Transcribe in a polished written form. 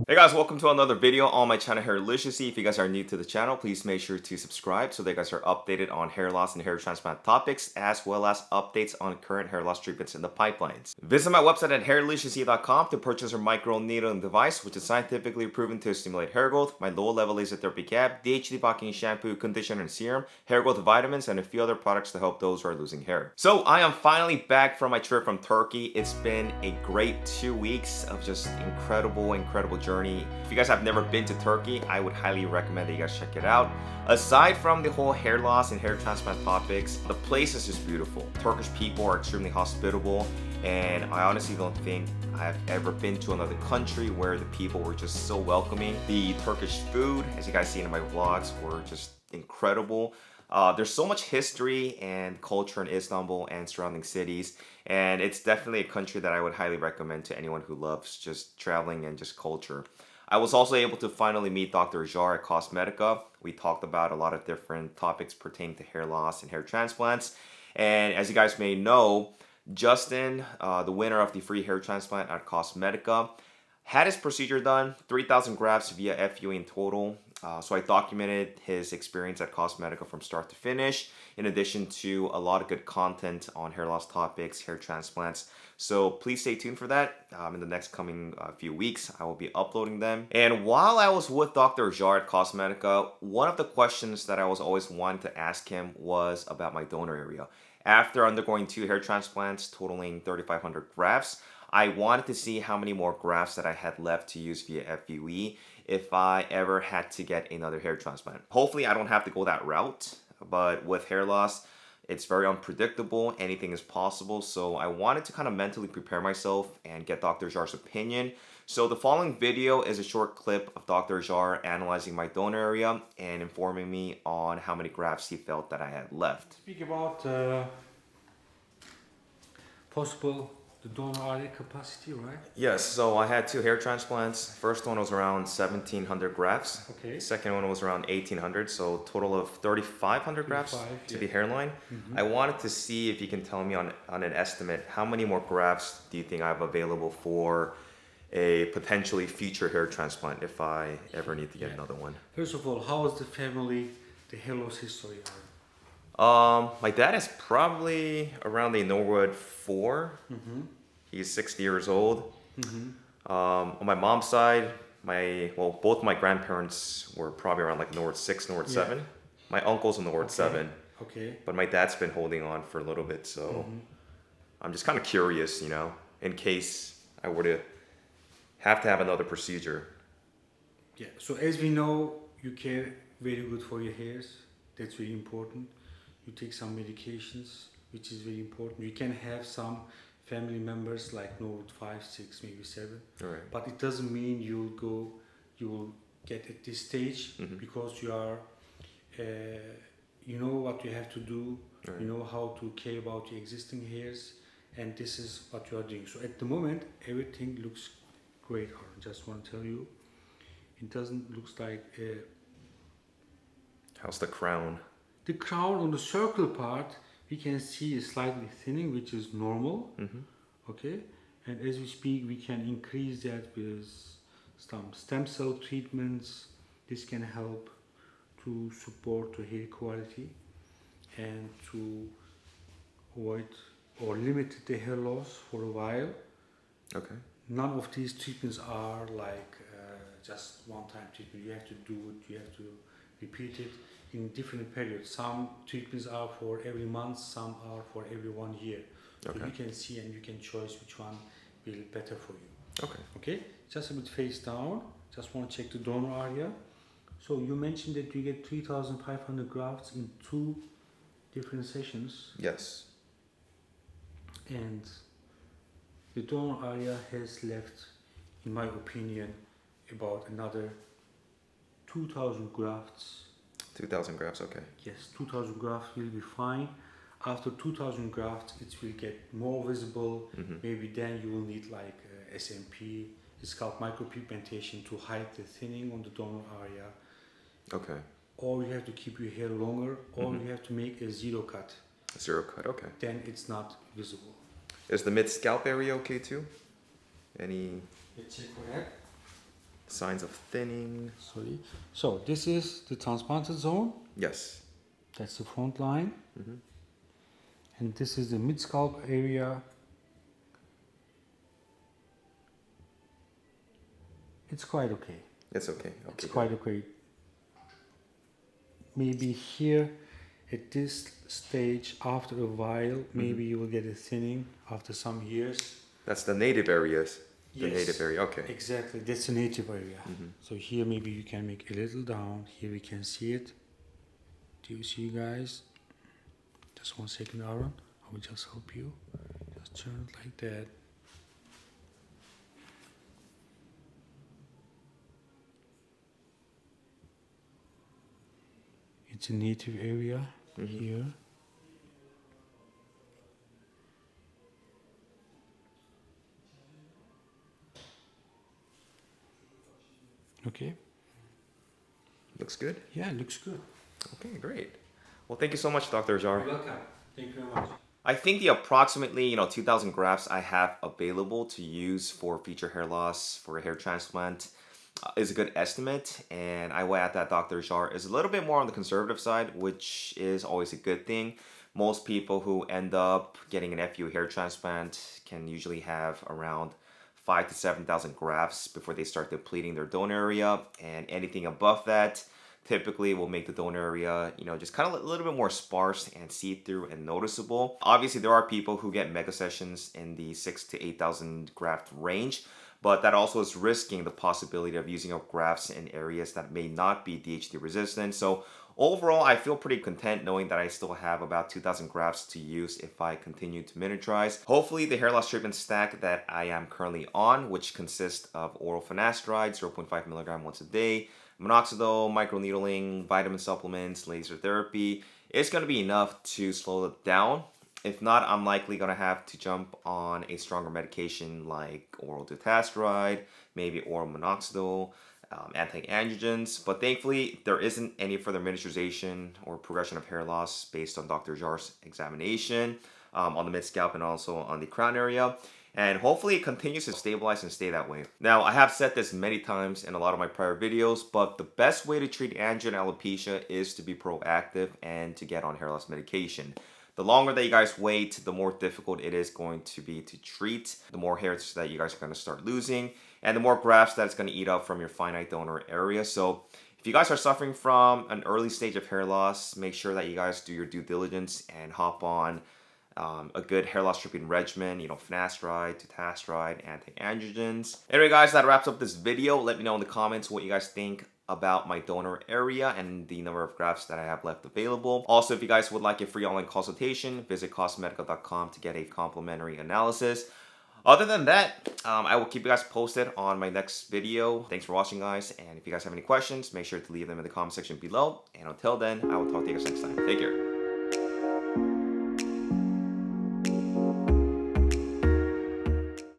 Hey guys, welcome to another video on my channel Hairliciously. If you guys are new to the channel, please make sure to subscribe so that you guys are updated on hair loss and hair transplant topics, as well as updates on current hair loss treatments in the pipelines. Visit my website at hairliciously.com to purchase your microneedling device, which is scientifically proven to stimulate hair growth, my low-level laser therapy cap, DHD blocking shampoo, conditioner and serum, hair growth vitamins, and a few other products to help those who are losing hair. So I am finally back from my trip from Turkey. It's been a great 2 weeks of just incredible journey. If you guys have never been to Turkey, I would highly recommend that you guys check it out. Aside from the whole hair loss and hair transplant topics, the place is just beautiful. Turkish people are extremely hospitable, and I honestly don't think I've ever been to another country where the people were just so welcoming. The Turkish food, as you guys see in my vlogs, were just incredible. There's so much history and culture in Istanbul and surrounding cities, and it's definitely a country that I would highly recommend to anyone who loves just traveling and just culture. I was also able to finally meet Dr. Acar at Cosmedica. We talked about a lot of different topics pertaining to hair loss and hair transplants. And as you guys may know, Justin, the winner of the free hair transplant at Cosmedica, had his procedure done, 3,000 grafts via FUE in total. So I documented his experience at Cosmetica from start to finish, in addition to a lot of good content on hair loss topics, hair transplants. So please stay tuned for that. In the next coming few weeks, I will be uploading them. And while I was with Dr. Acar at Cosmetica, one of the questions that I was always wanting to ask him was about my donor area. After undergoing 2 hair transplants totaling 3,500 grafts, I wanted to see how many more grafts that I had left to use via FUE if I ever had to get another hair transplant. Hopefully I don't have to go that route, but with hair loss, it's very unpredictable. Anything is possible. So I wanted to kind of mentally prepare myself and get Dr. Acar's opinion. So the following video is a short clip of Dr. Acar analyzing my donor area and informing me on how many grafts he felt that I had left. Speak about possible the donor area capacity, right? Yes, so I had 2 hair transplants. First one was around 1,700 grafts. Okay. Second one was around 1,800, so total of 3,500 grafts to the hairline. I wanted to see if you can tell me on an estimate, how many more grafts do you think I have available for a potentially future hair transplant if I ever need to get another one? First of all, how is the family, the hair loss history? My dad is probably around the Norwood 4. He's 60 years old. On my mom's side, both my grandparents were probably around like Norwood 6, Norwood 7. My uncle's in Norwood 7. Okay. But my dad's been holding on for a little bit, so I'm just kind of curious, you know, in case I were to have another procedure. Yeah, so as we know, you care very good for your hairs. That's very important. You take some medications, which is very important. You can have some family members like Norwood 5, 6, maybe 7. Right. But it doesn't mean you will get at this stage because you are, you know what you have to do, you know how to care about your existing hairs, and this is what you are doing. So at the moment, everything looks great. I just want to tell you, it doesn't look like. How's the crown? The crown on the circle part, we can see is slightly thinning, which is normal. Okay, and as we speak, we can increase that with some stem cell treatments. This can help to support the hair quality and to avoid or limit the hair loss for a while. Okay. None of these treatments are like just one-time treatment. You have to do it, you have to repeat it in different periods. Some treatments are for every month, some are for every 1 year. So you can see and you can choose which one will be better for you. Okay. Okay, just a bit face down. Just want to check the donor area. So you mentioned that you get 3,500 grafts in 2 different sessions. Yes. And the donor area has left, in my opinion, about another 2,000 grafts. 2,000 grafts, okay. Yes, 2,000 grafts will be fine. After 2,000 grafts, it will get more visible. Maybe then you will need like SMP, it's called micropigmentation, to hide the thinning on the donor area. Okay. Or you have to keep your hair longer, or you have to make a zero cut. Zero cut, okay. Then it's not visible. Is the mid scalp area okay too? Any? Let's check for that. Signs of thinning. Sorry. So this is the transplanted zone. Yes. That's the front line. And this is the mid-scalp area. It's quite okay. It's okay. It's quite okay. Maybe here at this stage, after a while, maybe you will get a thinning after some years. That's the native areas. The Yes, native area. Okay. exactly. That's the native area. So here maybe you can make a little down. Here we can see it. Do you see, guys? Just 1 second, Aaron. I will just help you. Just turn it like that. It's a native area here. Okay. Looks good. Yeah, it looks good. Okay, great. Well, thank you so much, Dr. Acar. You're welcome. Thank you very much. I think the approximately 2,000 grafts I have available to use for future hair loss for a hair transplant is a good estimate, and I will add that Dr. Acar is a little bit more on the conservative side, which is always a good thing. Most people who end up getting an FU hair transplant can usually have around 5,000 to 7,000 grafts before they start depleting their donor area, and anything above that typically will make the donor area, just kind of a little bit more sparse and see-through and noticeable. Obviously, there are people who get mega sessions in the 6,000 to 8,000 graft range, but that also is risking the possibility of using up grafts in areas that may not be DHT resistant. So overall, I feel pretty content knowing that I still have about 2,000 grafts to use if I continue to miniaturize. Hopefully, the hair loss treatment stack that I am currently on, which consists of oral finasteride, 0.5 milligram once a day, Minoxidil, microneedling, vitamin supplements, laser therapy, it's going to be enough to slow it down. If not, I'm likely going to have to jump on a stronger medication like oral dutasteride, maybe oral minoxidil, anti-androgens. But thankfully, there isn't any further miniaturization or progression of hair loss based on Dr. Acar's examination on the mid-scalp and also on the crown area. And hopefully it continues to stabilize and stay that way. Now, I have said this many times in a lot of my prior videos, but the best way to treat androgen alopecia is to be proactive and to get on hair loss medication. The longer that you guys wait, the more difficult it is going to be to treat, the more hairs that you guys are going to start losing, and the more grafts that it's going to eat up from your finite donor area. So if you guys are suffering from an early stage of hair loss, make sure that you guys do your due diligence and hop on a good hair loss treatment regimen, finasteride, dutasteride, anti-androgens. Anyway, guys, that wraps up this video. Let me know in the comments what you guys think about my donor area and the number of grafts that I have left available. Also, if you guys would like a free online consultation, visit Cosmedica.com to get a complimentary analysis. Other than that, I will keep you guys posted on my next video. Thanks for watching, guys. And if you guys have any questions, make sure to leave them in the comment section below. And until then, I will talk to you guys next time. Take care.